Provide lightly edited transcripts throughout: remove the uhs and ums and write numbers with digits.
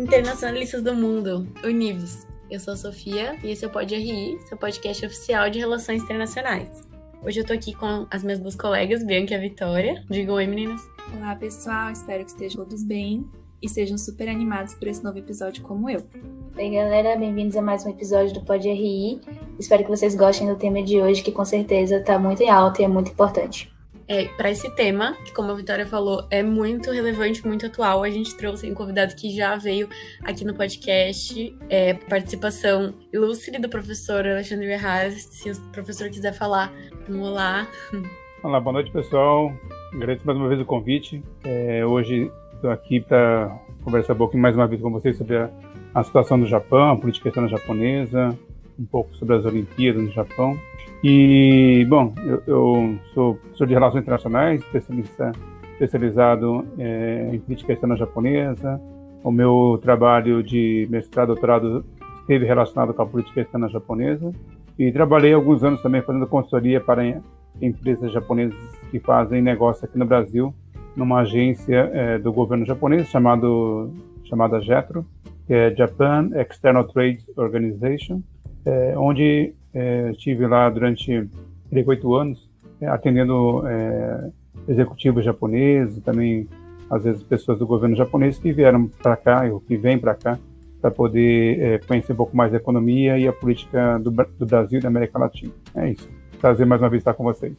Internacionalistas do Mundo, univos! Eu sou a Sofia e esse é o Pod RI, seu podcast oficial de relações internacionais. Hoje eu tô aqui com as minhas duas colegas, Bianca e a Vitória. Digam oi, meninas. Olá, pessoal. Espero que estejam todos bem e sejam super animados por esse novo episódio como eu. Oi, galera. Bem-vindos a mais um episódio do Pod RI. Espero que vocês gostem do tema de hoje, que com certeza tá muito em alta e é muito importante. Para esse tema, que como a Vitória falou, é muito relevante, muito atual, a gente trouxe um convidado que já veio aqui no podcast, participação ilustre do professor Alexandre Arras. Se o professor quiser falar, vamos lá. Olá, boa noite, pessoal. Agradeço mais uma vez o convite. Hoje estou aqui para conversar um pouquinho mais uma vez com vocês sobre a situação do Japão, a política externa japonesa, um pouco sobre as Olimpíadas no Japão. E, bom, eu sou professor de Relações Internacionais, especializado em política externa japonesa. O meu trabalho de mestrado e doutorado esteve relacionado com a política externa japonesa. E trabalhei alguns anos também fazendo consultoria para empresas japonesas que fazem negócio aqui no Brasil, numa agência do governo japonês chamada JETRO, que é Japan External Trade Organization, onde estive lá durante 8 anos, atendendo executivos japoneses, também às vezes pessoas do governo japonês que vieram para cá, ou que vêm para cá, para poder conhecer um pouco mais da economia e a política do Brasil e da América Latina. É isso. Prazer mais uma vez estar com vocês.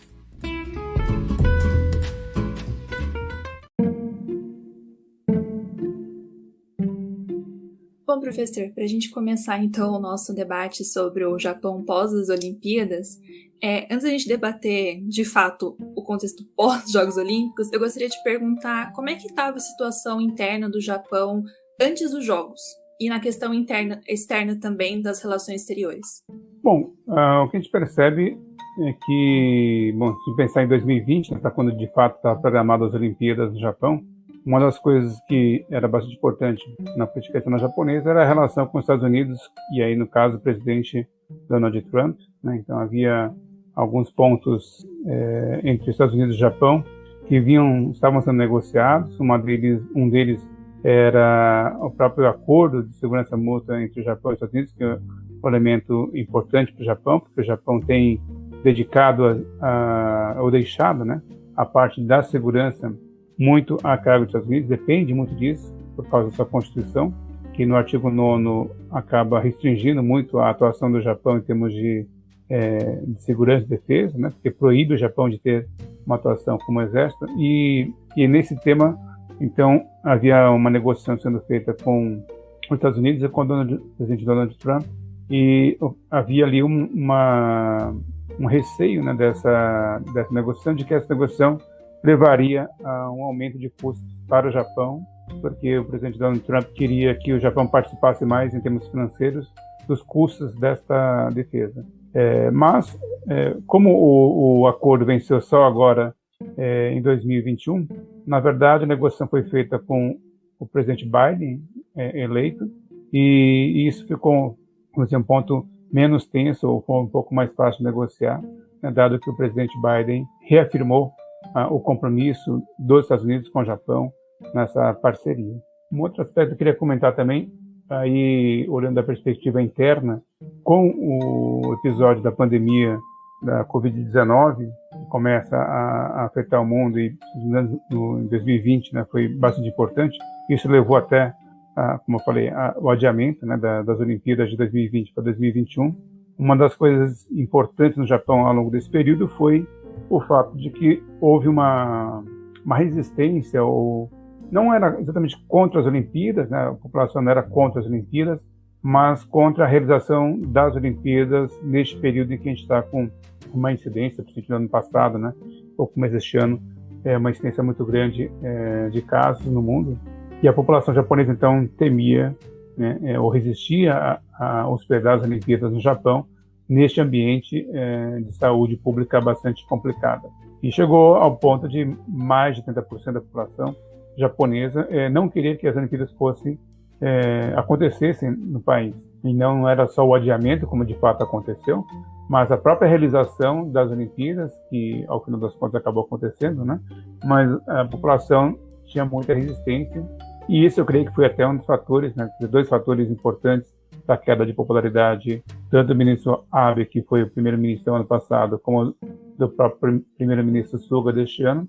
Bom, professor, para a gente começar então o nosso debate sobre o Japão pós as Olimpíadas, antes da gente debater de fato o contexto pós-Jogos Olímpicos, eu gostaria de perguntar como é que estava a situação interna do Japão antes dos Jogos e na questão externa também das relações exteriores. Bom, o que a gente percebe é que, se pensar em 2020, para quando de fato estava programado as Olimpíadas no Japão, uma das coisas que era bastante importante na política externa japonesa era a relação com os Estados Unidos, e aí, no caso, o presidente Donald Trump, né? Então, havia alguns pontos entre os Estados Unidos e o Japão que estavam sendo negociados. Um deles era o próprio acordo de segurança mútua entre o Japão e os Estados Unidos, que é um elemento importante para o Japão, porque o Japão tem dedicado ou deixado, né, a parte da segurança muito a cargo dos Estados Unidos, depende muito disso, por causa da sua Constituição, que no artigo 9º acaba restringindo muito a atuação do Japão em termos de segurança e defesa, né, porque proíbe o Japão de ter uma atuação como exército, e nesse tema, então, havia uma negociação sendo feita com os Estados Unidos e com o presidente Donald Trump, e havia ali um receio, né, dessa negociação, de que essa negociação levaria a um aumento de custos para o Japão, porque o presidente Donald Trump queria que o Japão participasse mais em termos financeiros dos custos desta defesa. Mas, como o acordo venceu só agora em 2021, na verdade a negociação foi feita com o presidente Biden eleito, e isso ficou, vamos dizer, um ponto menos tenso, ou foi um pouco mais fácil de negociar, né, dado que o presidente Biden reafirmou o compromisso dos Estados Unidos com o Japão nessa parceria. Um outro aspecto que eu queria comentar também, aí olhando da perspectiva interna, com o episódio da pandemia da Covid-19, que começa a afetar o mundo, e em 2020, né, foi bastante importante. Isso levou até, como eu falei, o adiamento, né, das Olimpíadas de 2020 para 2021. Uma das coisas importantes no Japão ao longo desse período foi o fato de que houve uma resistência, ou não era exatamente contra as Olimpíadas, né? A população não era contra as Olimpíadas, mas contra a realização das Olimpíadas neste período em que a gente está com uma incidência, principalmente no ano passado, né? Pouco mais este ano, uma incidência muito grande de casos no mundo, e a população japonesa então temia, né, ou resistia a hospedar as Olimpíadas no Japão, neste ambiente de saúde pública bastante complicada. E chegou ao ponto de mais de 30% da população japonesa não querer que as Olimpíadas acontecessem no país. E não era só o adiamento, como de fato aconteceu, mas a própria realização das Olimpíadas, que ao final das contas acabou acontecendo, né? Mas a população tinha muita resistência, E isso eu creio que foi até um dos fatores, né, dois fatores importantes da queda de popularidade, tanto do ministro Abe, que foi o primeiro-ministro do ano passado, como do próprio primeiro-ministro Suga deste ano.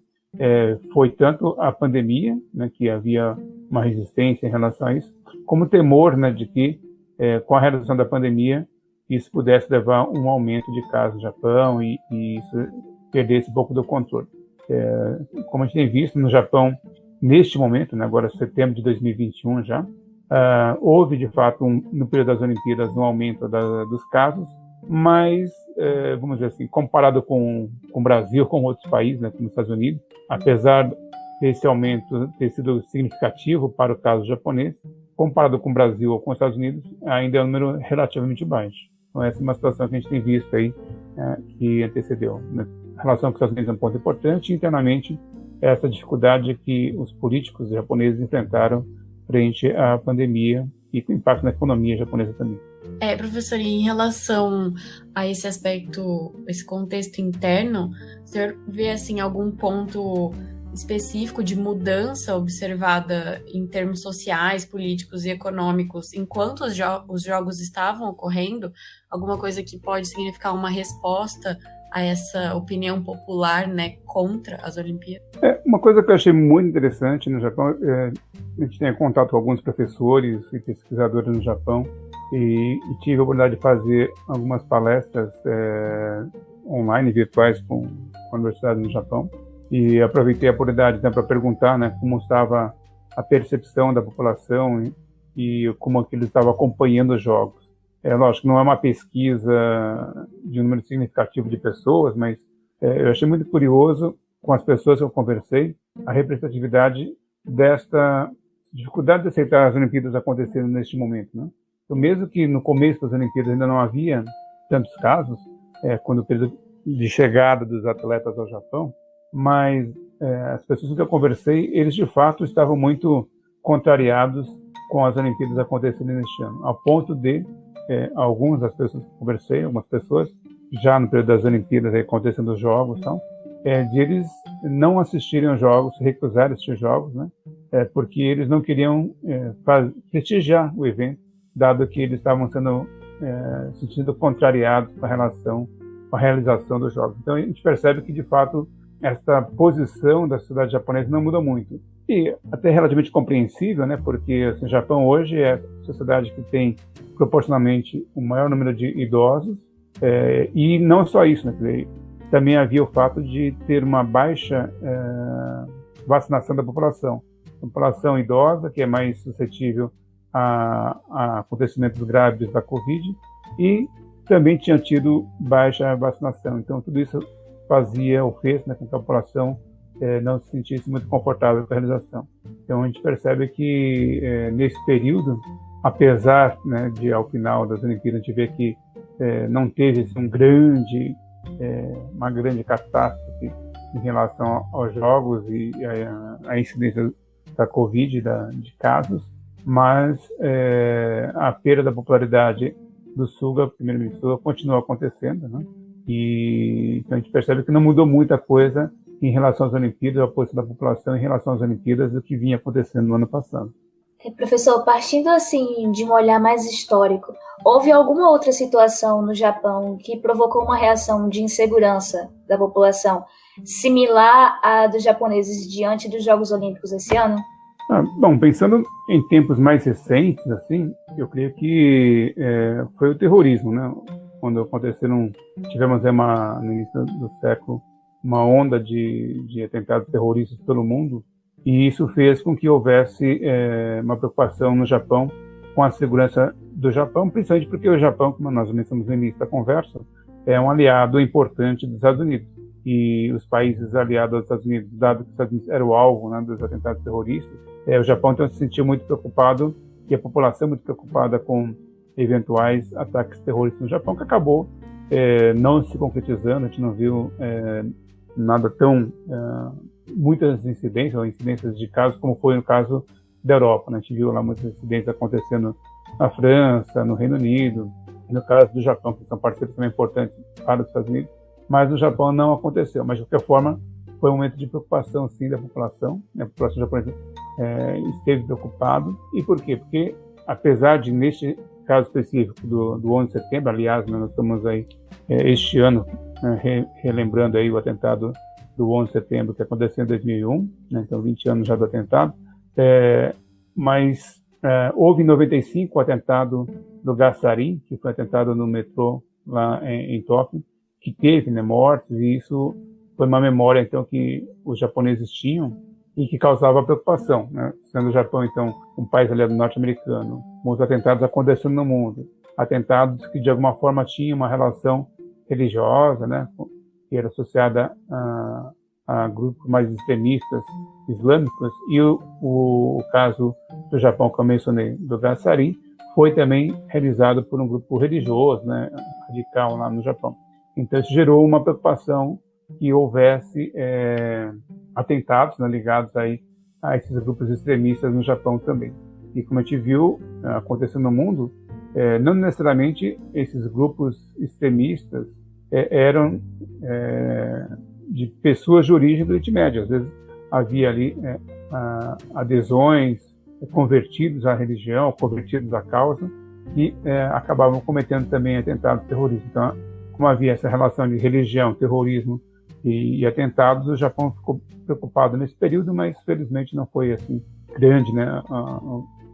Foi tanto a pandemia, né, que havia uma resistência em relação a isso, como o temor, né, de que, com a redução da pandemia, isso pudesse levar a um aumento de casos no Japão e isso perdesse um pouco do controle. Como a gente tem visto no Japão, neste momento, né, agora setembro de 2021 já, houve, de fato, no período das Olimpíadas, um aumento dos casos, mas, vamos dizer assim, comparado com o Brasil, com outros países, né, como os Estados Unidos, apesar desse aumento ter sido significativo para o caso japonês, comparado com o Brasil ou com os Estados Unidos, ainda é um número relativamente baixo. Então, essa é uma situação que a gente tem visto aí, que antecedeu. Né? A relação com os Estados Unidos é um ponto importante, e internamente, essa dificuldade que os políticos japoneses enfrentaram frente à pandemia e com impacto na economia japonesa também. Professor, em relação a esse aspecto, esse contexto interno, o senhor vê assim, algum ponto específico de mudança observada em termos sociais, políticos e econômicos enquanto os jogos estavam ocorrendo? Alguma coisa que pode significar uma resposta a essa opinião popular, né, contra as Olimpíadas? Uma coisa que eu achei muito interessante no Japão, a gente tem contato com alguns professores e pesquisadores no Japão e tive a oportunidade de fazer algumas palestras online, virtuais, com a universidade no Japão. E aproveitei a oportunidade, né, para perguntar, né, como estava a percepção da população e como que eles estavam acompanhando os jogos. Lógico, não é uma pesquisa de um número significativo de pessoas, mas eu achei muito curioso, com as pessoas que eu conversei, a representatividade desta dificuldade de aceitar as Olimpíadas acontecendo neste momento, né? Então, mesmo que no começo das Olimpíadas ainda não havia tantos casos, quando o período de chegada dos atletas ao Japão, mas as pessoas que eu conversei, eles de fato estavam muito contrariados com as Olimpíadas acontecendo neste ano, ao ponto de algumas das pessoas que eu conversei, algumas pessoas, já no período das Olimpíadas acontecendo os jogos, então, de eles não assistirem aos jogos, recusarem assistir jogos, né? Porque eles não queriam prestigiar o evento, dado que eles estavam sentindo contrariados com a relação com a realização dos jogos. Então, a gente percebe que, de fato, essa posição da sociedade japonesa não muda muito. E até relativamente compreensível, né? Porque assim, o Japão hoje é a sociedade que tem proporcionalmente o maior número de idosos, e não só isso, né? Também havia o fato de ter uma baixa vacinação da população. A população idosa, que é mais suscetível a acontecimentos graves da Covid, e também tinha tido baixa vacinação. Então, tudo isso fazia ou fez, né, com que a população não se sentisse muito confortável com a realização. Então, a gente percebe que nesse período, apesar, né, de ao final das Olimpíadas a gente ver que não teve assim, uma grande catástrofe em relação aos jogos e a incidência da Covid, de casos, mas a perda da popularidade do Suga, primeiro-ministro Suga, continua acontecendo, né? E então a gente percebe que não mudou muita coisa em relação às Olimpíadas, a posição da população em relação às Olimpíadas do que vinha acontecendo no ano passado. Professor, partindo assim de um olhar mais histórico, houve alguma outra situação no Japão que provocou uma reação de insegurança da população similar à dos japoneses diante dos Jogos Olímpicos esse ano? Bom, pensando em tempos mais recentes, assim, eu creio que foi o terrorismo, né? Quando tivemos no início do século uma onda de atentados terroristas pelo mundo, e isso fez com que houvesse uma preocupação no Japão com a segurança do Japão, principalmente porque o Japão, como nós mencionamos no início da conversa, é um aliado importante dos Estados Unidos. E os países aliados aos Estados Unidos, dado que os Estados Unidos era o alvo, né, dos atentados terroristas, o Japão então se sentiu muito preocupado, e a população muito preocupada com eventuais ataques terroristas no Japão, que acabou não se concretizando. A gente não viu nada tão... muitas incidências, ou incidências de casos, como foi no caso da Europa, né? A gente viu lá muitos incidentes acontecendo na França, no Reino Unido, no caso do Japão, que são parceiros também importantes para os Estados Unidos, mas no Japão não aconteceu. Mas, de qualquer forma, foi um momento de preocupação, sim, da população. A população japonesa esteve preocupado. E por quê? Porque, apesar de, neste caso específico do 11 de setembro, aliás, nós estamos aí este ano relembrando aí o atentado do 11 de setembro que aconteceu em 2001, né, então 20 anos já do atentado, mas houve em 95 o atentado do gás sarin, que foi atentado no metrô lá em Tóquio, que teve, né, mortes, e isso foi uma memória então que os japoneses tinham e que causava preocupação, né? Sendo o Japão então um país aliado norte-americano, muitos atentados acontecendo no mundo, atentados que de alguma forma tinham uma relação religiosa, né, que era associada a grupos mais extremistas islâmicos, e o caso do Japão que eu mencionei, do gás sarin, foi também realizado por um grupo religioso, né, radical lá no Japão. Então isso gerou uma preocupação que houvesse atentados, né, ligados aí a esses grupos extremistas no Japão também. E como a gente viu acontecendo no mundo, não necessariamente esses grupos extremistas eram de pessoas de origem do Oriente Médio. Às vezes havia ali adesões, convertidos à religião, convertidos à causa, e acabavam cometendo também atentados terroristas. Então, como havia essa relação de religião, terrorismo e atentados, o Japão ficou preocupado nesse período, mas felizmente não foi assim grande, né,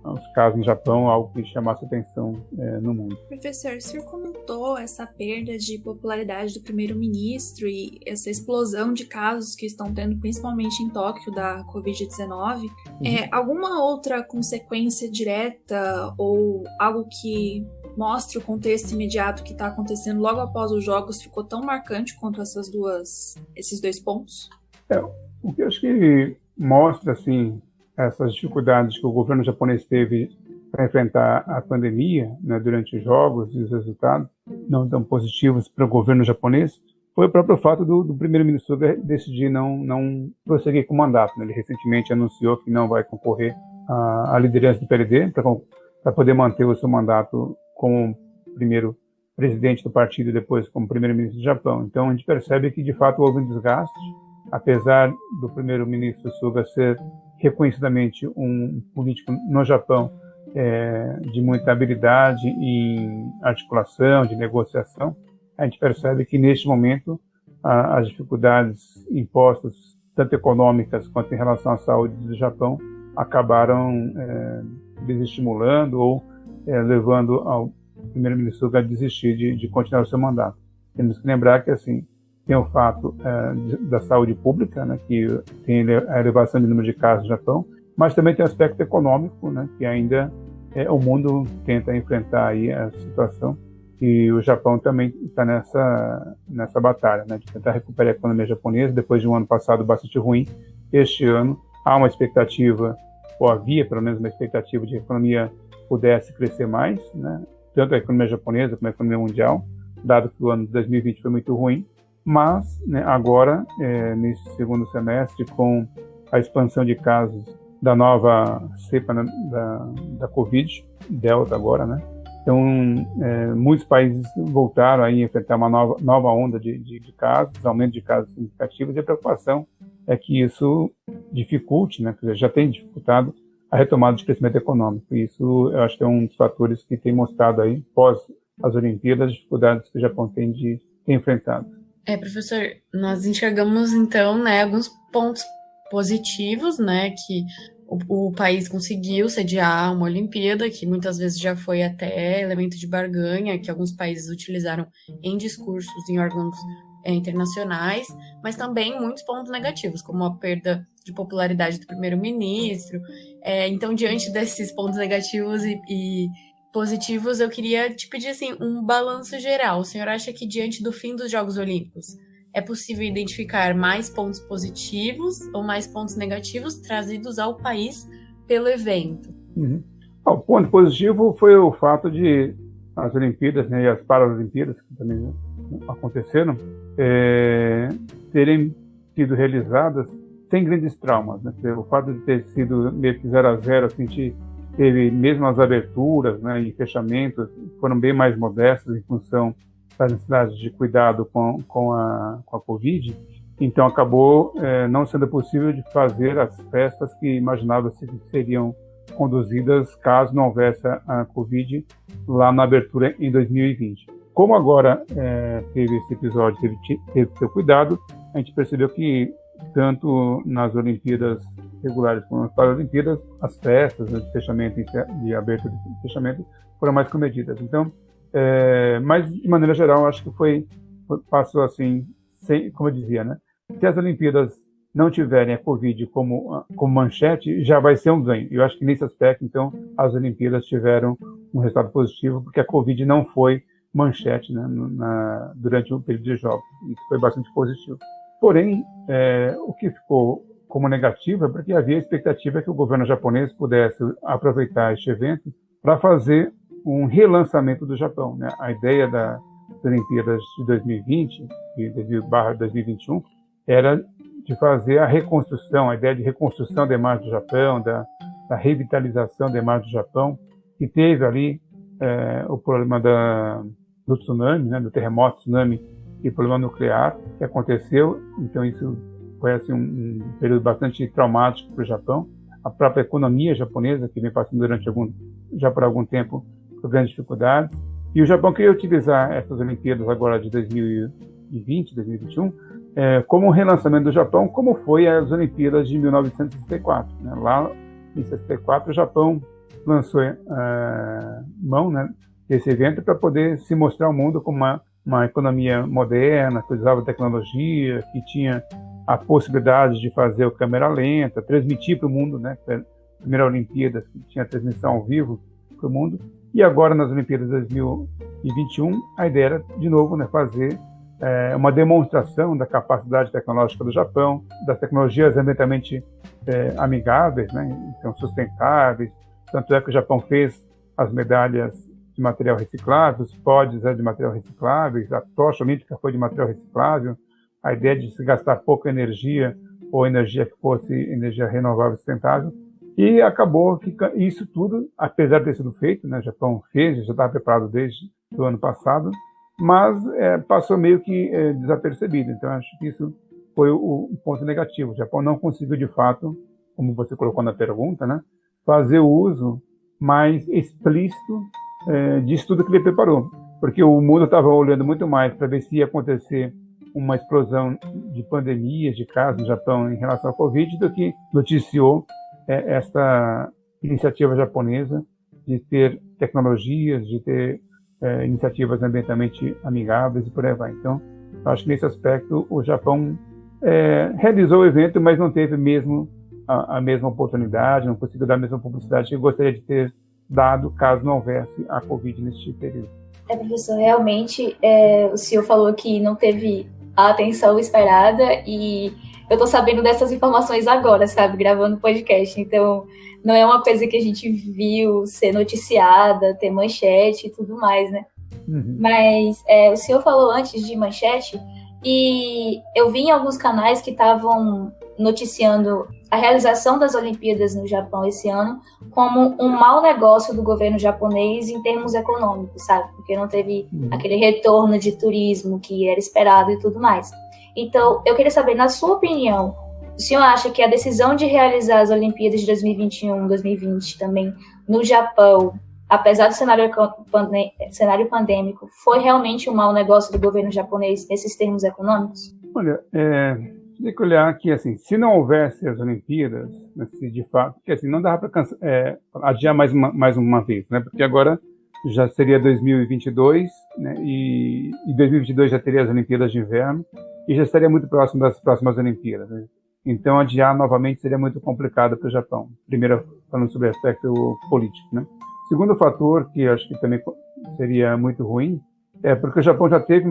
os casos no Japão, algo que chamasse atenção no mundo. Professor, o senhor comentou essa perda de popularidade do primeiro-ministro e essa explosão de casos que estão tendo, principalmente em Tóquio, da Covid-19. Alguma outra consequência direta ou algo que mostre o contexto imediato que está acontecendo logo após os Jogos ficou tão marcante quanto esses dois pontos? O que eu acho que mostra, assim, essas dificuldades que o governo japonês teve para enfrentar a pandemia, né, durante os Jogos, e os resultados não tão positivos para o governo japonês, foi o próprio fato do primeiro-ministro decidir não prosseguir com o mandato, né? Ele recentemente anunciou que não vai concorrer à liderança do PLD para poder manter o seu mandato como primeiro presidente do partido e depois como primeiro-ministro do Japão. Então a gente percebe que de fato houve um desgaste, apesar do primeiro-ministro Suga ser reconhecidamente um político no Japão de muita habilidade em articulação, de negociação. A gente percebe que neste momento as dificuldades impostas, tanto econômicas quanto em relação à saúde do Japão, acabaram desestimulando ou levando ao primeiro-ministro a desistir de continuar o seu mandato. Temos que lembrar que, assim, tem o fato da saúde pública, né, que tem a elevação do número de casos no Japão, mas também tem o aspecto econômico, né, que ainda o mundo tenta enfrentar aí a situação, e o Japão também está nessa batalha, né, de tentar recuperar a economia japonesa depois de um ano passado bastante ruim. Este ano há uma expectativa, ou havia pelo menos uma expectativa de que a economia pudesse crescer mais, né, tanto a economia japonesa como a economia mundial, dado que o ano de 2020 foi muito ruim. Mas, né, agora, nesse segundo semestre, com a expansão de casos da nova cepa, né, da Covid, Delta agora, né? Então, muitos países voltaram a enfrentar uma nova onda de casos, aumento de casos significativos, e a preocupação é que isso dificulte, né, quer dizer, já tem dificultado a retomada de crescimento econômico. E isso, eu acho que é um dos fatores que tem mostrado aí, pós as Olimpíadas, as dificuldades que o Japão tem enfrentado. Professor, nós enxergamos, então, né, alguns pontos positivos, né, que o país conseguiu sediar uma Olimpíada, que muitas vezes já foi até elemento de barganha, que alguns países utilizaram em discursos em órgãos internacionais, mas também muitos pontos negativos, como a perda de popularidade do primeiro-ministro. Então, diante desses pontos negativos e positivos, eu queria te pedir assim, um balanço geral. O senhor acha que diante do fim dos Jogos Olímpicos é possível identificar mais pontos positivos ou mais pontos negativos trazidos ao país pelo evento? O ponto positivo foi o fato de as Olimpíadas, né, e as Paralimpíadas, que também aconteceram, terem sido realizadas sem grandes traumas, né? O fato de ter sido meio que 0-0, assim, teve mesmo as aberturas, né, e fechamentos foram bem mais modestos em função das necessidades de cuidado com a Covid, Então acabou não sendo possível de fazer as festas que imaginava-se que seriam conduzidas caso não houvesse a Covid lá na abertura em 2020. Como agora teve esse episódio, teve que ter cuidado, a gente percebeu que tanto nas Olimpíadas regulares como nas Paralimpíadas, as festas de fechamento, de abertura e fechamento foram mais comedidas. Então, mas de maneira geral, acho que passou assim, como eu dizia, né? Se as Olimpíadas não tiverem a Covid como manchete, já vai ser um ganho. Eu acho que nesse aspecto, então, as Olimpíadas tiveram um resultado positivo, porque a Covid não foi manchete, né, durante o período de jogos. Isso foi bastante positivo. Porém, o que ficou como negativo é porque havia a expectativa que o governo japonês pudesse aproveitar este evento para fazer um relançamento do Japão, né? A ideia das Olimpíadas de 2020 e 2021 era de fazer a reconstrução, a ideia de reconstrução da imagem do Japão, da revitalização da imagem do Japão, que teve ali o problema do tsunami, né, do terremoto, tsunami e problema nuclear que aconteceu. Então isso foi assim, um período bastante traumático para o Japão. A própria economia japonesa, que vem passando já por algum tempo por grandes dificuldades. E o Japão queria utilizar essas Olimpíadas agora de 2020, 2021, como um relançamento do Japão, como foi as Olimpíadas de 1964. Né? Lá, em 64, o Japão lançou mão, né, desse evento para poder se mostrar ao mundo como uma economia moderna, que usava tecnologia, que tinha a possibilidade de fazer o câmera lenta, transmitir para o mundo, né? A primeira Olimpíada que tinha transmissão ao vivo para o mundo. E agora, nas Olimpíadas de 2021, a ideia era, de novo, né, fazer uma demonstração da capacidade tecnológica do Japão, das tecnologias ambientalmente amigáveis, né, então sustentáveis. Tanto é que o Japão fez as medalhas de material reciclável, os pódios de material recicláveis, a tocha olímpica foi de material reciclável, a ideia de se gastar pouca energia ou energia que fosse energia renovável e sustentável. E acabou ficando isso tudo, apesar de ter sido feito, né, o Japão fez, já estava preparado desde o ano passado, mas passou meio que desapercebido. Então, acho que isso foi o ponto negativo. O Japão não conseguiu, de fato, como você colocou na pergunta, né, fazer o uso mais explícito disso tudo que ele preparou. Porque o mundo estava olhando muito mais para ver se ia acontecer uma explosão de pandemias, de casos no Japão em relação à Covid, do que noticiou esta iniciativa japonesa de ter tecnologias, de ter iniciativas ambientalmente amigáveis e por aí vai. Então, acho que nesse aspecto o Japão realizou o evento, mas não teve mesmo a mesma oportunidade, não conseguiu dar a mesma publicidade que gostaria de ter dado caso não houvesse a Covid neste período. Professor, realmente o senhor falou que não teve a atenção esperada e eu tô sabendo dessas informações agora, sabe, gravando o podcast, então não é uma coisa que a gente viu ser noticiada, ter manchete e tudo mais, né? Uhum. Mas o senhor falou antes de manchete e eu vi em alguns canais que estavam noticiando a realização das Olimpíadas no Japão esse ano como um mau negócio do governo japonês em termos econômicos, sabe? Porque não teve aquele retorno de turismo que era esperado e tudo mais. Então, eu queria saber, na sua opinião, o senhor acha que a decisão de realizar as Olimpíadas de 2021, 2020 também no Japão, apesar do cenário pandêmico, foi realmente um mau negócio do governo japonês nesses termos econômicos? Olha, tem que olhar que, assim, se não houvesse as Olimpíadas, né, de fato, porque assim, não dava para adiar mais uma vez, né, porque agora já seria 2022, né, e 2022 já teria as Olimpíadas de Inverno, e já estaria muito próximo das próximas Olimpíadas, né? Então, adiar novamente seria muito complicado para o Japão. Primeiro, falando sobre o aspecto político, né? Segundo fator, que eu acho que também seria muito ruim, é porque o Japão já teve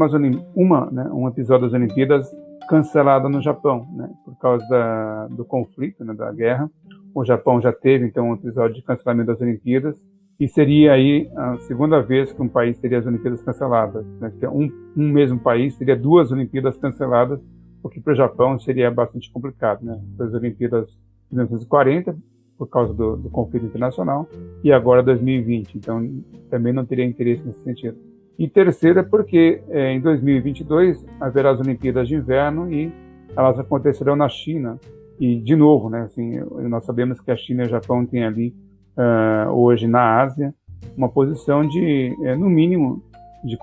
um episódio das Olimpíadas cancelado no Japão, né? Por causa do conflito, né, da guerra. O Japão já teve, então, um episódio de cancelamento das Olimpíadas, e seria aí a segunda vez que um país teria as Olimpíadas canceladas, né? Que um mesmo país teria duas Olimpíadas canceladas, o que para o Japão seria bastante complicado, né? As Olimpíadas de 1940, por causa do conflito internacional, e agora 2020, então também não teria interesse nesse sentido. E terceiro é porque em 2022 haverá as Olimpíadas de Inverno e elas acontecerão na China. E, de novo, né, assim, nós sabemos que a China e o Japão têm ali, hoje na Ásia, uma posição de, no mínimo, de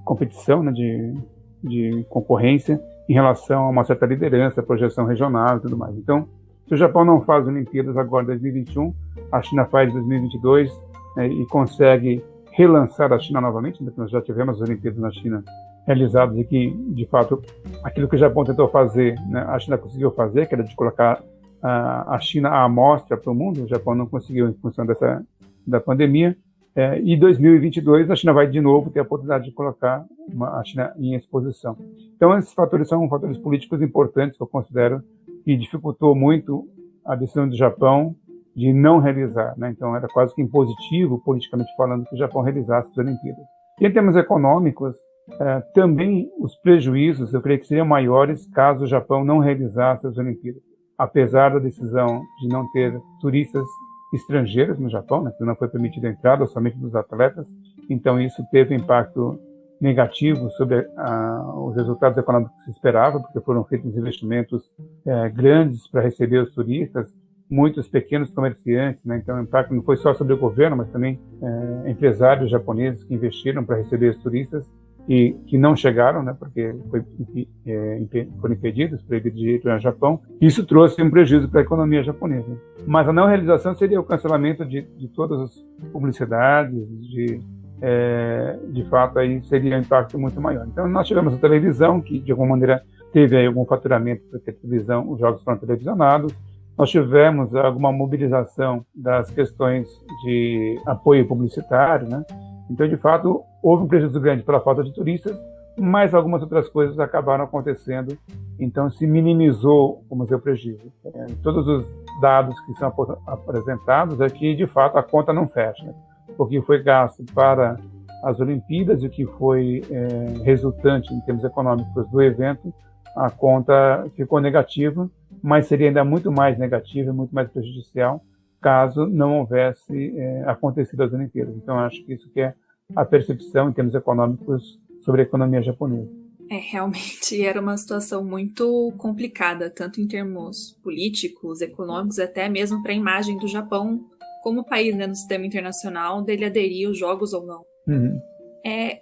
competição, né, de concorrência em relação a uma certa liderança, projeção regional e tudo mais. Então, se o Japão não faz Olimpíadas agora em 2021, a China faz em 2022, e consegue relançar a China novamente, né, nós já tivemos as Olimpíadas na China realizadas e que, de fato, aquilo que o Japão tentou fazer, né, a China conseguiu fazer, que era de colocar a China à amostra para o mundo. O Japão não conseguiu em função da pandemia. E em 2022 a China vai de novo ter a oportunidade de colocar a China em exposição. Então esses fatores são fatores políticos importantes que eu considero que dificultou muito a decisão do Japão de não realizar, né? Então era quase que impositivo, politicamente falando, que o Japão realizasse as Olimpíadas. E em termos econômicos, também os prejuízos, eu creio que seriam maiores caso o Japão não realizasse as Olimpíadas. Apesar da decisão de não ter turistas estrangeiros no Japão, né, que não foi permitida a entrada somente dos atletas, então isso teve impacto negativo sobre os resultados econômicos que se esperava, porque foram feitos investimentos grandes para receber os turistas, muitos pequenos comerciantes, né, então o impacto não foi só sobre o governo, mas também empresários japoneses que investiram para receber os turistas e que não chegaram, né, porque foram impedidos, proibidos de ir para o Japão. Isso trouxe um prejuízo para a economia japonesa. Mas a não realização seria o cancelamento de todas as publicidades, de fato, aí seria um impacto muito maior. Então, nós tivemos a televisão, que de alguma maneira teve aí algum faturamento, porque a televisão, os jogos foram televisionados. Nós tivemos alguma mobilização das questões de apoio publicitário, né? Então, de fato, houve um prejuízo grande pela falta de turistas, mas algumas outras coisas acabaram acontecendo, então se minimizou, vamos dizer, o prejuízo. Todos os dados que são apresentados é que, de fato, a conta não fecha, né? O que foi gasto para as Olimpíadas e o que foi resultante em termos econômicos do evento, a conta ficou negativa, mas seria ainda muito mais negativa e muito mais prejudicial caso não houvesse acontecido as Olimpíadas. Então, acho que isso que é a percepção em termos econômicos sobre a economia japonesa. Realmente era uma situação muito complicada, tanto em termos políticos, econômicos, até mesmo para a imagem do Japão como país, né, no sistema internacional, dele aderir aos jogos ou não. Uhum.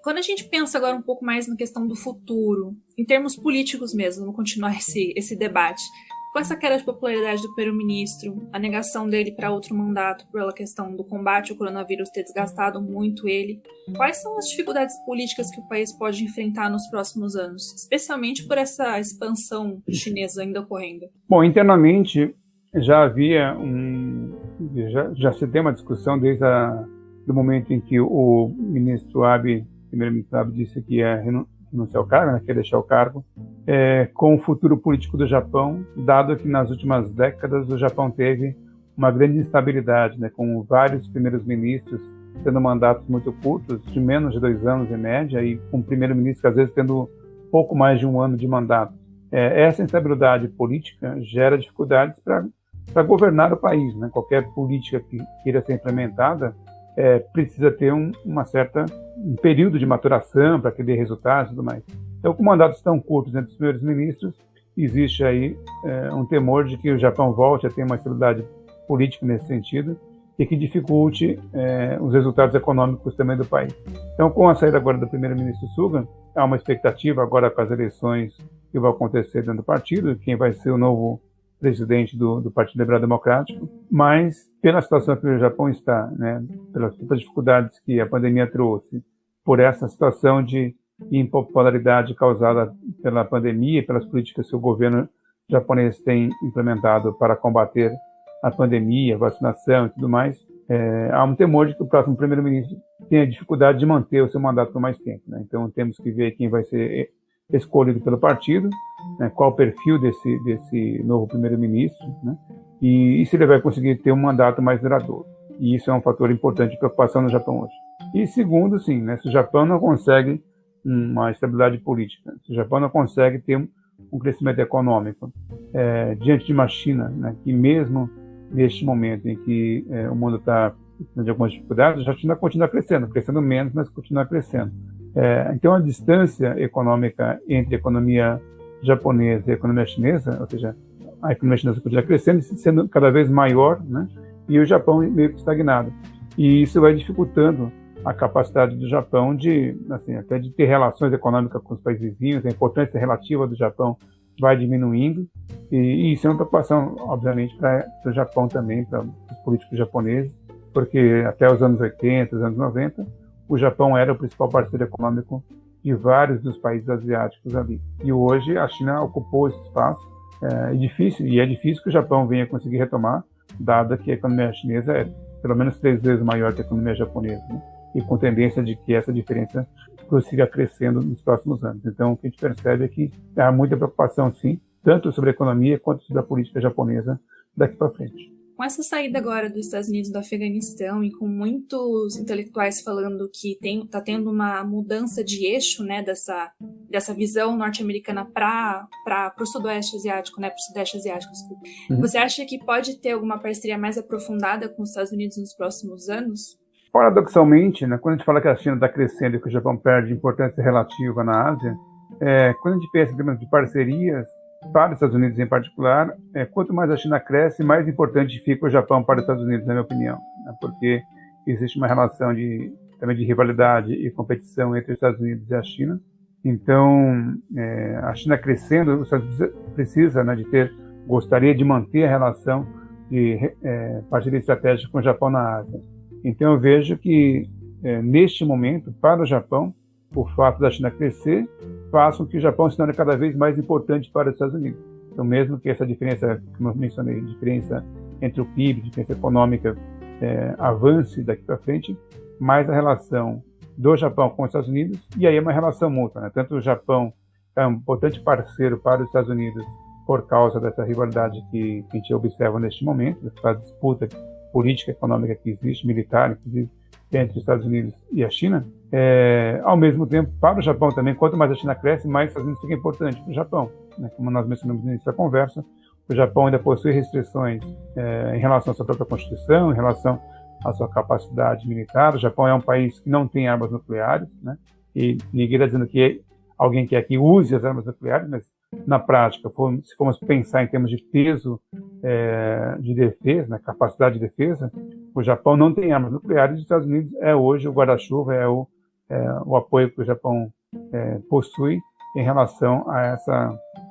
Quando a gente pensa agora um pouco mais na questão do futuro, em termos políticos mesmo, vamos continuar esse debate. Com essa queda de popularidade do primeiro-ministro, a negação dele para outro mandato pela questão do combate ao coronavírus ter desgastado muito ele, quais são as dificuldades políticas que o país pode enfrentar nos próximos anos, especialmente por essa expansão chinesa ainda ocorrendo? Bom, internamente já havia já se tem uma discussão desde do momento em que o primeiro-ministro Abe disse que ia renunciar ao cargo, né, que ia deixar o cargo, com o futuro político do Japão, dado que nas últimas décadas o Japão teve uma grande instabilidade, né, com vários primeiros ministros tendo mandatos muito curtos, de menos de 2 anos em média, e com primeiro-ministro às vezes tendo pouco mais de 1 ano de mandato. Essa instabilidade política gera dificuldades para governar o país, né? Qualquer política que queira ser implementada precisa ter um período de maturação para que dê resultados e tudo mais. Então, com mandatos tão curtos entre os primeiros ministros, existe aí um temor de que o Japão volte a ter uma estabilidade política nesse sentido e que dificulte os resultados econômicos também do país. Então, com a saída agora do primeiro-ministro Suga, há uma expectativa agora com as eleições que vão acontecer dentro do partido, quem vai ser o novo presidente do Partido Liberal Democrático, mas pela situação que o Japão está, né, pelas dificuldades que a pandemia trouxe, por essa situação de impopularidade causada pela pandemia e pelas políticas que o governo japonês tem implementado para combater a pandemia, vacinação e tudo mais, há um temor de que o próximo primeiro-ministro tenha dificuldade de manter o seu mandato por mais tempo, né? Então temos que ver quem vai ser escolhido pelo partido, né, qual o perfil desse novo primeiro-ministro, né, e se ele vai conseguir ter um mandato mais duradouro. E isso é um fator importante de preocupação no Japão hoje. E segundo, sim, né, se o Japão não consegue uma estabilidade política, se o Japão não consegue ter um crescimento econômico diante de uma China, né, que mesmo neste momento em que o mundo está de algumas dificuldades, a China continua crescendo menos, mas continua crescendo. Então, a distância econômica entre a economia japonesa e a economia chinesa, ou seja, a economia chinesa podia crescendo e sendo cada vez maior, né? E o Japão meio que estagnado. E isso vai dificultando a capacidade do Japão de, assim, até de ter relações econômicas com os países vizinhos, a importância relativa do Japão vai diminuindo, e isso é uma preocupação, obviamente, para o Japão também, para os políticos japoneses, porque até os anos 80, os anos 90, o Japão era o principal parceiro econômico de vários dos países asiáticos ali. E hoje a China ocupou esse espaço, é difícil que o Japão venha conseguir retomar, dado que a economia chinesa é pelo menos 3 vezes maior que a economia japonesa, né? E com tendência de que essa diferença prossiga crescendo nos próximos anos. Então, o que a gente percebe é que há muita preocupação, sim, tanto sobre a economia quanto sobre a política japonesa daqui para frente. Com essa saída agora dos Estados Unidos do Afeganistão e com muitos intelectuais falando que está tendo uma mudança de eixo, né, dessa visão norte-americana para o sudoeste asiático, né, para o sudeste asiático, desculpa. Você acha que pode ter alguma parceria mais aprofundada com os Estados Unidos nos próximos anos? Paradoxalmente, né, quando a gente fala que a China está crescendo e que o Japão perde importância relativa na Ásia, quando a gente pensa em termos de parcerias, para os Estados Unidos em particular, quanto mais a China cresce, mais importante fica o Japão para os Estados Unidos, na minha opinião, né, porque existe uma relação também de rivalidade e competição entre os Estados Unidos e a China. Então, a China crescendo, os Estados Unidos precisa, né, gostaria de manter a relação de parceria estratégica com o Japão na Ásia. Então, eu vejo que, neste momento, para o Japão, o fato da China crescer faz com que o Japão se torne cada vez mais importante para os Estados Unidos. Então, mesmo que essa diferença, como eu mencionei, diferença entre o PIB, diferença econômica, avance daqui para frente, mais a relação do Japão com os Estados Unidos, e aí é uma relação mútua, né? Tanto o Japão é um importante parceiro para os Estados Unidos por causa dessa rivalidade que a gente observa neste momento, dessa disputa política, econômica que existe, militar, inclusive, entre os Estados Unidos e a China. Ao mesmo tempo, para o Japão também, quanto mais a China cresce, mais os Estados Unidos fica importante para o Japão, né? Como nós mencionamos no início da conversa, o Japão ainda possui restrições em relação à sua própria Constituição, em relação à sua capacidade militar. O Japão é um país que não tem armas nucleares, né? E ninguém está dizendo que alguém quer que use as armas nucleares, mas na prática, se formos pensar em termos de peso de defesa, né, capacidade de defesa, o Japão não tem armas nucleares, e os Estados Unidos é hoje o guarda-chuva, o apoio que o Japão possui em relação a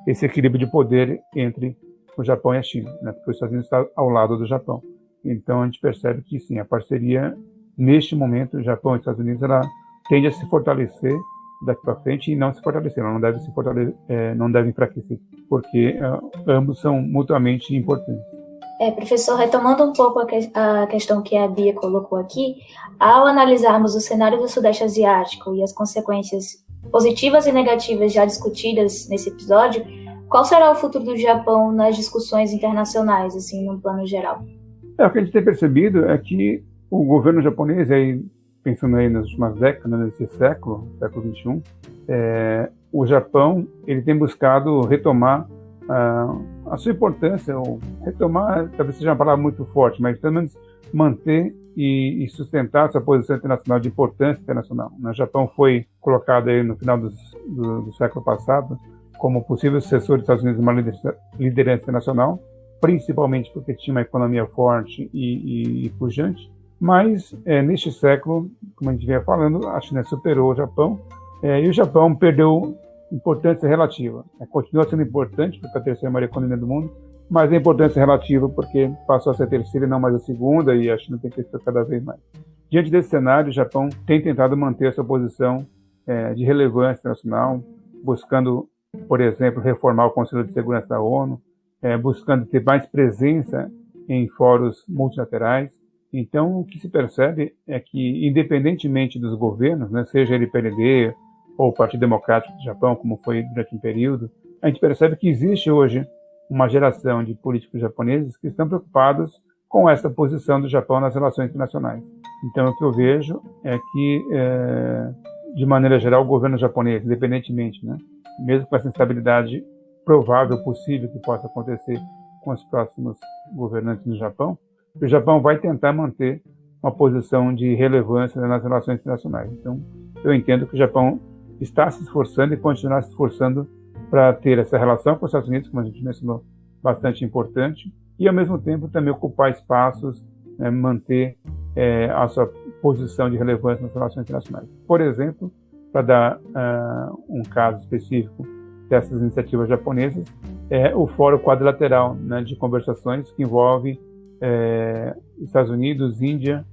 esse equilíbrio de poder entre o Japão e a China, né, porque os Estados Unidos está ao lado do Japão. Então, a gente percebe que, sim, a parceria, neste momento, o Japão e os Estados Unidos, ela tende a se fortalecer daqui para frente e não se fortalecer, ela não deve se fortalecer, não deve enfraquecer, porque ambos são mutuamente importantes. Professor, retomando um pouco a questão que a Bia colocou aqui, ao analisarmos o cenário do Sudeste Asiático e as consequências positivas e negativas já discutidas nesse episódio, qual será o futuro do Japão nas discussões internacionais, assim, no plano geral? O que a gente tem percebido é que o governo japonês, aí, pensando aí nas últimas décadas, nesse século XXI, o Japão ele tem buscado retomar a sua importância, ou retomar, talvez seja uma palavra muito forte, mas pelo menos manter e sustentar sua posição internacional, de importância internacional. O Japão foi colocado aí no final do século passado como possível sucessor dos Estados Unidos numa liderança internacional, principalmente porque tinha uma economia forte e pujante. Mas, neste século, como a gente vinha falando, a China superou o Japão, e o Japão perdeu importância relativa. Continua sendo importante, porque é a terceira maior economia do mundo, mas a importância relativa porque passou a ser a terceira e não mais a segunda, e a China tem crescido cada vez mais. Diante desse cenário, o Japão tem tentado manter sua posição de relevância internacional, buscando, por exemplo, reformar o Conselho de Segurança da ONU, buscando ter mais presença em fóruns multilaterais. Então, o que se percebe é que, independentemente dos governos, né, seja ele PLD ou o Partido Democrático do Japão, como foi durante um período, a gente percebe que existe hoje uma geração de políticos japoneses que estão preocupados com essa posição do Japão nas relações internacionais. Então, o que eu vejo é que, de maneira geral, o governo japonês, independentemente, né, mesmo com essa instabilidade provável, possível que possa acontecer com os próximos governantes no Japão, o Japão vai tentar manter uma posição de relevância nas relações internacionais. Então, eu entendo que o Japão está se esforçando e continuará se esforçando para ter essa relação com os Estados Unidos, como a gente mencionou, bastante importante, e ao mesmo tempo também ocupar espaços, né, manter a sua posição de relevância nas relações internacionais. Por exemplo, para dar um caso específico dessas iniciativas japonesas, é o Fórum Quadrilateral, né, de conversações que envolve Estados Unidos, Índia,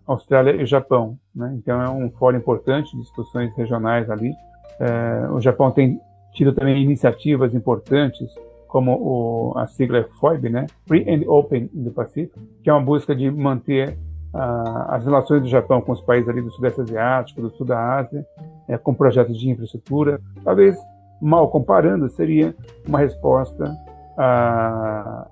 Austrália e Japão, né? Então é um fórum importante, discussões regionais ali. O Japão tem tido também iniciativas importantes, como a sigla é FOIB, né? Free and Open in the Pacific, que é uma busca de manter as relações do Japão com os países ali do Sudeste Asiático, do Sul da Ásia, com projetos de infraestrutura. Talvez, mal comparando, seria uma resposta à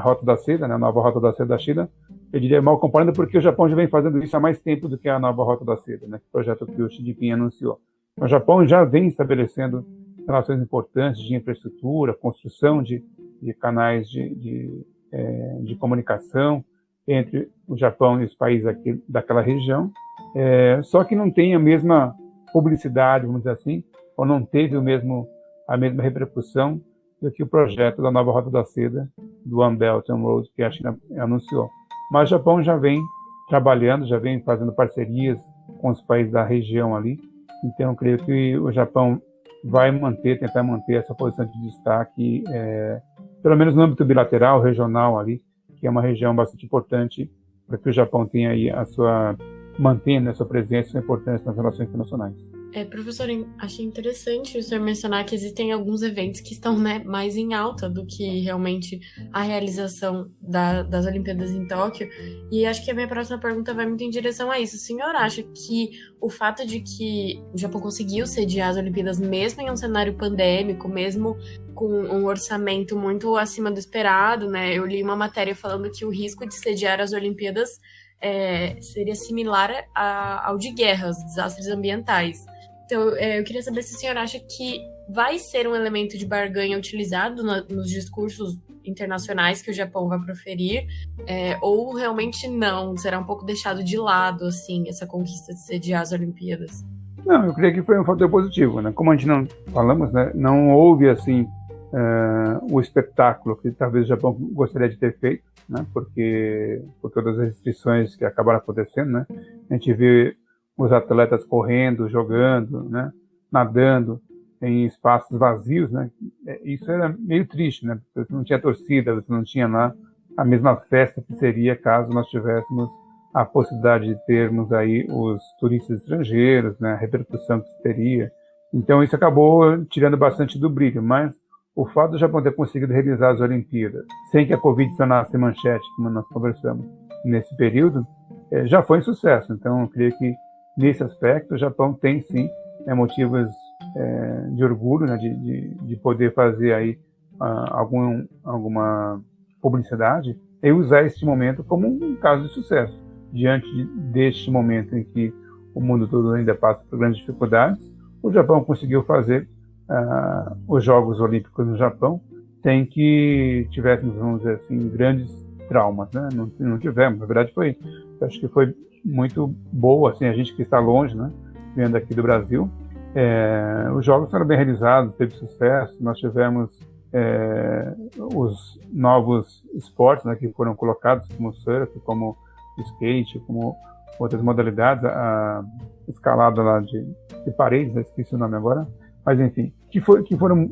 Rota da Seda, né? A nova Rota da Seda da China. Eu diria mal comparando porque o Japão já vem fazendo isso há mais tempo do que a nova Rota da Seda, né? O projeto que o Xi Jinping anunciou. O Japão já vem estabelecendo relações importantes de infraestrutura, construção de canais de comunicação entre o Japão e os países aqui daquela região, só que não tem a mesma publicidade, vamos dizer assim, ou não teve a mesma repercussão do que o projeto da nova Rota da Seda, do One Belt and Road, que a China anunciou. Mas o Japão já vem trabalhando, já vem fazendo parcerias com os países da região ali. Então, eu creio que o Japão vai tentar manter essa posição de destaque, pelo menos no âmbito bilateral, regional ali, que é uma região bastante importante para que o Japão tenha aí mantenha a sua presença e sua importância nas relações internacionais. Professor, achei interessante o senhor mencionar que existem alguns eventos que estão, né, mais em alta do que realmente a realização das Olimpíadas em Tóquio. E acho que a minha próxima pergunta vai muito em direção a isso. O senhor acha que o fato de que o Japão conseguiu sediar as Olimpíadas mesmo em um cenário pandêmico, mesmo com um orçamento muito acima do esperado, né? Eu li uma matéria falando que o risco de sediar as Olimpíadas seria similar ao de guerras, desastres ambientais. Então, eu queria saber se o senhor acha que vai ser um elemento de barganha utilizado nos discursos internacionais que o Japão vai proferir, ou realmente não, será um pouco deixado de lado, assim, essa conquista de sediar as Olimpíadas? Não, eu creio que foi um fator positivo, né? Como a gente não falamos, né, não houve, assim, o espetáculo que talvez o Japão gostaria de ter feito, né, porque por todas as restrições que acabaram acontecendo, né, a gente vê os atletas correndo, jogando, né, nadando em espaços vazios, né, isso era meio triste, né, porque você não tinha torcida, você não tinha lá a mesma festa que seria caso nós tivéssemos a possibilidade de termos aí os turistas estrangeiros, né, a repercussão que isso teria. Então isso acabou tirando bastante do brilho, mas o fato do Japão ter conseguido realizar as Olimpíadas sem que a Covid se tornasse manchete, como nós conversamos nesse período, já foi um sucesso. Então, eu creio que, nesse aspecto, o Japão tem, sim, motivos de orgulho, né, de poder fazer aí alguma publicidade e usar este momento como um caso de sucesso. Diante deste momento em que o mundo todo ainda passa por grandes dificuldades, o Japão conseguiu fazer os Jogos Olímpicos no Japão sem que tivéssemos, vamos dizer assim, grandes traumas, né? Não tivemos, na verdade acho que foi muito boa, assim, a gente que está longe, né, vendo aqui do Brasil, os Jogos foram bem realizados, teve sucesso, nós tivemos os novos esportes, né, que foram colocados, como surf, como skate, como outras modalidades, a escalada lá de paredes, né, esqueci o nome agora, mas enfim, que foram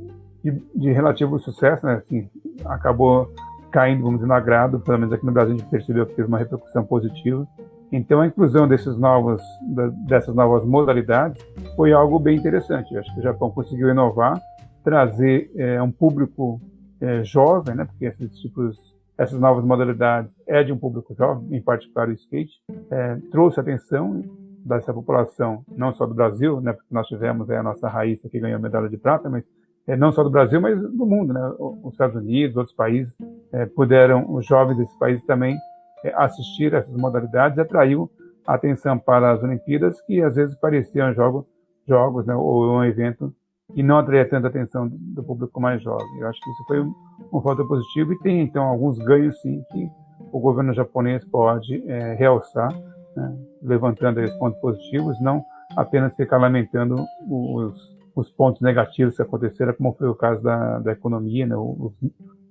de relativo sucesso, né, assim, acabou caindo, vamos dizer, no agrado, pelo menos aqui no Brasil a gente percebeu que teve uma repercussão positiva. Então a inclusão dessas novas modalidades foi algo bem interessante. Eu acho que o Japão conseguiu inovar, trazer um público jovem, né, porque essas novas modalidades de um público jovem, em particular o skate, trouxe atenção dessa população, não só do Brasil, né, porque nós tivemos a nossa Raíssa que ganhou a medalha de prata, mas não só do Brasil, mas do mundo, né? Os Estados Unidos, outros países, os jovens desses países também assistir a essas modalidades, e atraiu a atenção para as Olimpíadas, que às vezes pareciam jogos, né, ou um evento que não atraía tanta atenção do público mais jovem. Eu acho que isso foi um fator positivo, e tem então alguns ganhos, sim, que o governo japonês pode realçar, né, levantando esses pontos positivos, não apenas ficar lamentando os os pontos negativos que aconteceram, como foi o caso da economia, né, os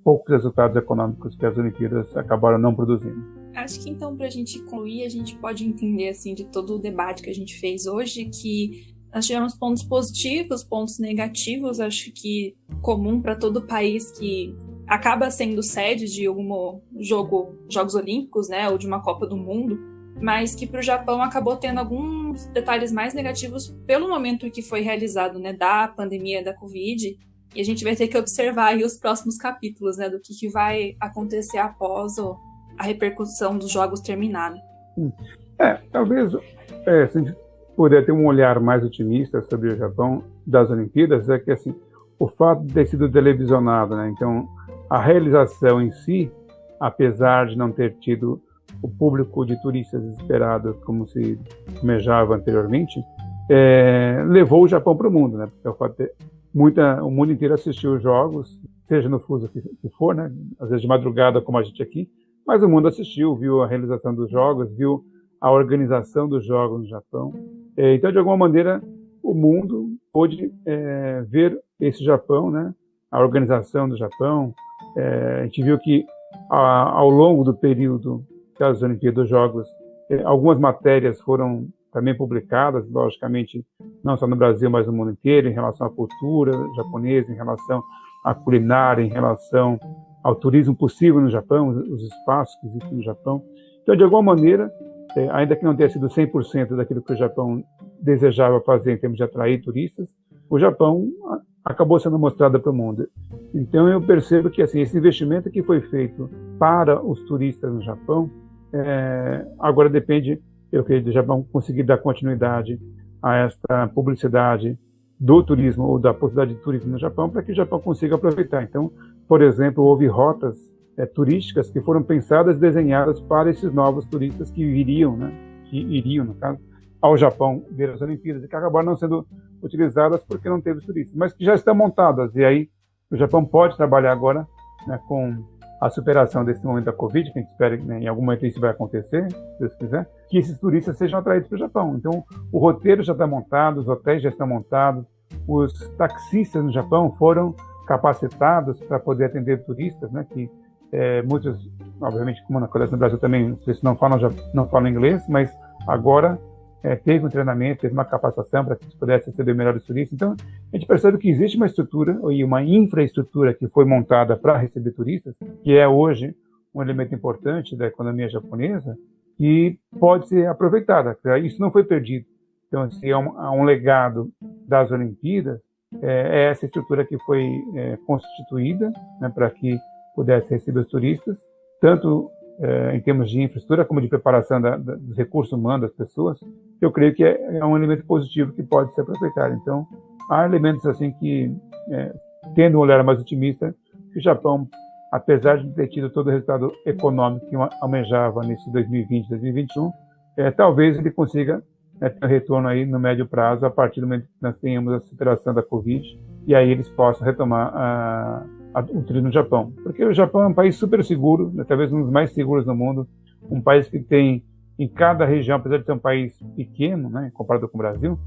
poucos resultados econômicos que as Olimpíadas acabaram não produzindo. Acho que então, para a gente concluir, a gente pode entender assim de todo o debate que a gente fez hoje que nós tivemos pontos positivos, pontos negativos, acho que comum para todo país que acaba sendo sede de algum Jogos Olímpicos, né, ou de uma Copa do Mundo, mas que para o Japão acabou tendo alguns detalhes mais negativos pelo momento em que foi realizado, né, da pandemia da Covid, e a gente vai ter que observar aí os próximos capítulos, né, do que vai acontecer após a repercussão dos jogos terminarem. Talvez, se a gente puder ter um olhar mais otimista sobre o Japão das Olimpíadas, é que assim, o fato de ter sido televisionado, né, então a realização em si, apesar de não ter tido o público de turistas esperado como se almejava anteriormente, levou o Japão para o mundo, né? Porque o fato de o mundo inteiro assistiu os jogos, seja no fuso que for, né? Às vezes de madrugada como a gente aqui, mas o mundo assistiu, viu a realização dos jogos, viu a organização dos jogos no Japão. Então, de alguma maneira, o mundo pôde ver esse Japão, né? A organização do Japão. A gente viu que ao longo do período das Olimpíadas dos Jogos, algumas matérias foram também publicadas, logicamente, não só no Brasil, mas no mundo inteiro, em relação à cultura japonesa, em relação à culinária, em relação ao turismo possível no Japão, os espaços que existem no Japão. Então, de alguma maneira, ainda que não tenha sido 100% daquilo que o Japão desejava fazer em termos de atrair turistas, o Japão acabou sendo mostrado para o mundo. Então, eu percebo que assim, esse investimento que foi feito para os turistas no Japão, agora depende, eu creio, do Japão conseguir dar continuidade a esta publicidade do turismo ou da possibilidade de turismo no Japão para que o Japão consiga aproveitar. Então, por exemplo, houve rotas turísticas que foram pensadas, desenhadas para esses novos turistas que iriam, no caso, ao Japão ver as Olimpíadas e que acabaram não sendo utilizadas porque não teve turistas, mas que já estão montadas. E aí o Japão pode trabalhar agora, né, com a superação desse momento da Covid, que a gente espera que, né, em algum momento isso vai acontecer, se Deus quiser, que esses turistas sejam atraídos para o Japão. Então, o roteiro já está montado, os hotéis já estão montados, os taxistas no Japão foram capacitados para poder atender turistas, né, que muitos, obviamente, como acontece no Brasil também, vocês não falam inglês, mas agora teve um treinamento, teve uma capacitação para que eles pudessem receber melhores turistas. Então, a gente percebe que existe uma estrutura e uma infraestrutura que foi montada para receber turistas, que é hoje um elemento importante da economia japonesa, que pode ser aproveitada. Isso não foi perdido. Então, se há um legado das Olimpíadas, é essa estrutura que foi constituída, né, para que pudesse receber os turistas, tanto em termos de infraestrutura como de preparação dos recursos humanos das pessoas. Eu creio que é um elemento positivo que pode ser aproveitado. Então, há elementos assim que, tendo um olhar mais otimista, que o Japão, apesar de ter tido todo o resultado econômico que almejava nesse 2020, 2021, talvez ele consiga ter um retorno aí no médio prazo, a partir do momento que nós tenhamos a superação da Covid, e aí eles possam retomar o turismo no Japão. Porque o Japão é um país super seguro, né, talvez um dos mais seguros do mundo, um país que tem, em cada região, apesar de ser um país pequeno, né, comparado com o Brasil,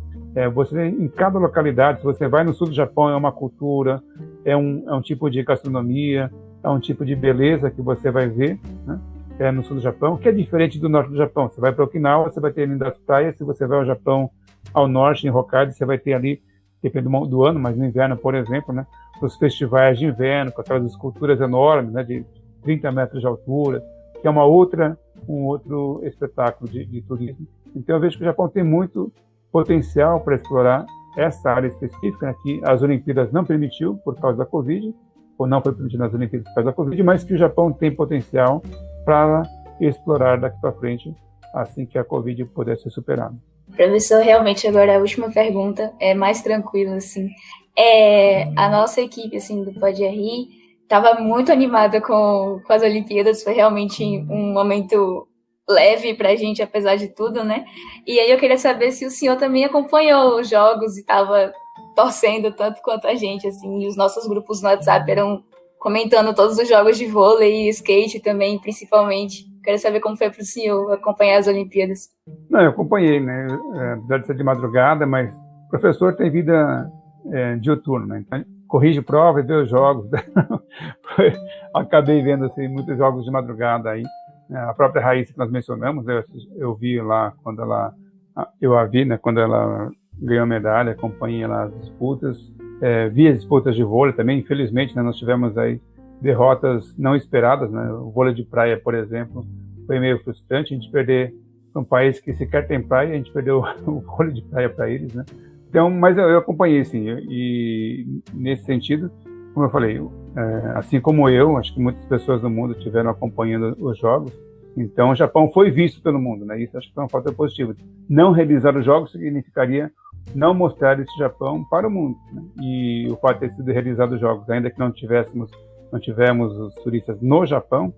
você tem, em cada localidade, se você vai no sul do Japão, é uma cultura, é um tipo de gastronomia, é um tipo de beleza que você vai ver, né, no sul do Japão, que é diferente do norte do Japão. Você vai para Okinawa, você vai ter ali das praias, se você vai ao Japão, ao norte, em Hokkaido, você vai ter ali, depende do ano, mas no inverno, por exemplo, né, os festivais de inverno, com aquelas esculturas enormes, né, de 30 metros de altura, que é um outro espetáculo de turismo. Então eu vejo que o Japão tem muito potencial para explorar essa área específica, né, que as Olimpíadas não permitiu por causa da Covid, ou não foi permitido nas Olimpíadas por causa da Covid, mas que o Japão tem potencial para explorar daqui para frente, assim que a Covid puder ser superada. Professor, realmente agora a última pergunta é mais tranquila, assim. A nossa equipe, assim, do Pode Rir estava muito animada com as Olimpíadas, foi realmente um momento leve pra gente, apesar de tudo, né? E aí eu queria saber se o senhor também acompanhou os jogos e estava torcendo tanto quanto a gente, assim, e os nossos grupos no WhatsApp eram comentando todos os jogos de vôlei e skate também, principalmente. Quero saber como foi para o senhor acompanhar as Olimpíadas. Não, eu acompanhei, né? Apesar de ser de madrugada, mas o professor tem vida diuturno, né? Então, corrige prova e vê os jogos. Acabei vendo assim, muitos jogos de madrugada aí. A própria Raíssa que nós mencionamos, eu vi lá quando eu a vi, né, quando ela ganhou a medalha, acompanhei lá as disputas, vi as disputas de vôlei também. Infelizmente, né, nós tivemos aí derrotas não esperadas, né? O vôlei de praia, por exemplo, foi meio frustrante a gente perder um país que sequer tem praia, a gente perdeu o vôlei de praia para eles, né? Então, mas eu acompanhei, sim, e nesse sentido, como eu falei, assim como eu, acho que muitas pessoas no mundo estiveram acompanhando os jogos, então o Japão foi visto pelo mundo, né? Isso acho que foi um fator positivo. Não realizar os jogos significaria não mostrar esse Japão para o mundo, né? E o fato de ter sido realizados os jogos, ainda que não tivemos os turistas no Japão,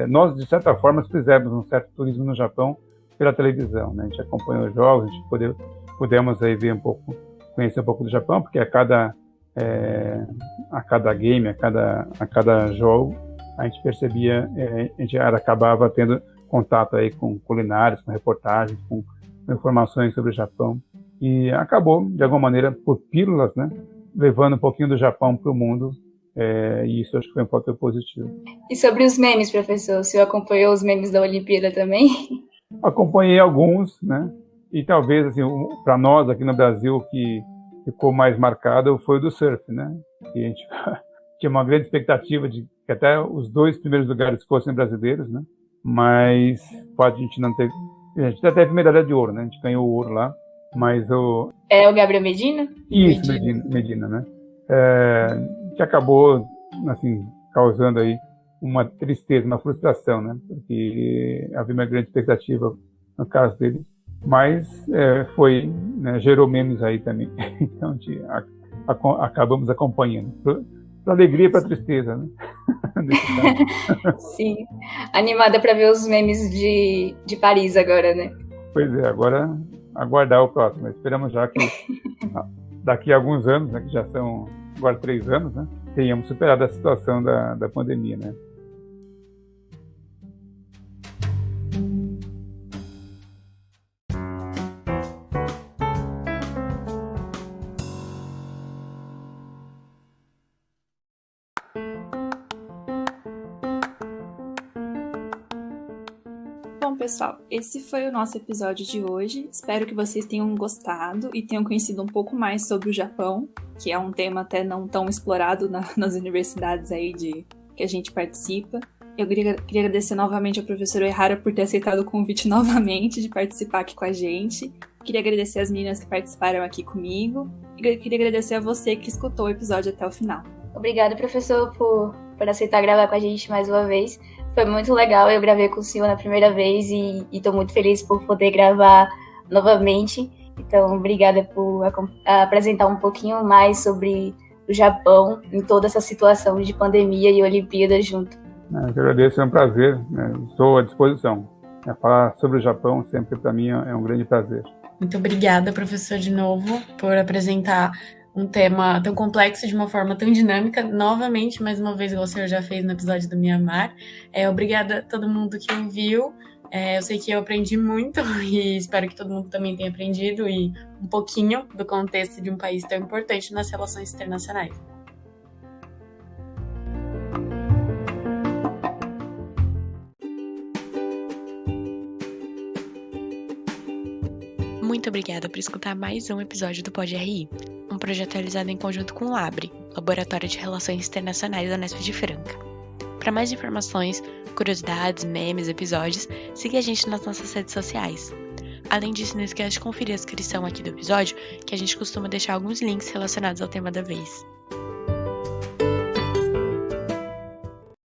nós, de certa forma, fizemos um certo turismo no Japão pela televisão, né? A gente acompanhou os jogos, a gente pudemos aí ver conhecer um pouco do Japão, porque a cada game, a cada jogo, a gente percebia, a gente acabava tendo contato aí com culinárias, com reportagens, com informações sobre o Japão, e acabou, de alguma maneira, por pílulas, né, levando um pouquinho do Japão para o mundo, e isso acho que foi um fator positivo. E sobre os memes, professor, o senhor acompanhou os memes da Olimpíada também? Acompanhei alguns, né, e talvez, assim, para nós aqui no Brasil, o que ficou mais marcado foi o do surf, né, que a gente tinha uma grande expectativa de que até os 2 primeiros lugares fossem brasileiros, né, mas pode a gente não ter... A gente até teve medalha de ouro, né, a gente ganhou o ouro lá, mas o... É o Gabriel Medina? Isso, Medina, né, que acabou, assim, causando aí uma tristeza, uma frustração, né, porque havia uma grande expectativa no caso dele, mas foi, né, gerou memes aí também, então a gente acabamos acompanhando, para alegria e para tristeza, né? Sim, animada para ver os memes de Paris agora, né? Pois é, agora aguardar o próximo, esperamos já que daqui a alguns anos, né, que já são agora 3 anos, né, tenhamos superado a situação da pandemia, né? Bom, pessoal, esse foi o nosso episódio de hoje. Espero que vocês tenham gostado e tenham conhecido um pouco mais sobre o Japão, que é um tema até não tão explorado nas universidades aí que a gente participa. Eu queria agradecer novamente ao professor Uehara por ter aceitado o convite novamente de participar aqui com a gente. Queria agradecer as meninas que participaram aqui comigo. E queria agradecer a você que escutou o episódio até o final. Obrigada, professor, por aceitar gravar com a gente mais uma vez. Foi muito legal, eu gravei com o senhor na primeira vez e estou muito feliz por poder gravar novamente. Então, obrigada por apresentar um pouquinho mais sobre o Japão em toda essa situação de pandemia e Olimpíada junto. Eu agradeço, é um prazer, né? Estou à disposição. Falar sobre o Japão sempre para mim é um grande prazer. Muito obrigada, professor, de novo, por apresentar um tema tão complexo de uma forma tão dinâmica, novamente, mais uma vez, igual o senhor já fez no episódio do Mianmar. Obrigada a todo mundo que ouviu. Eu sei que eu aprendi muito e espero que todo mundo também tenha aprendido e um pouquinho do contexto de um país tão importante nas relações internacionais. Muito obrigada por escutar mais um episódio do Pod RI, um projeto realizado em conjunto com o LABRE, Laboratório de Relações Internacionais da Unesp de Franca. Para mais informações, curiosidades, memes, episódios, siga a gente nas nossas redes sociais. Além disso, não esqueça de conferir a descrição aqui do episódio, que a gente costuma deixar alguns links relacionados ao tema da vez.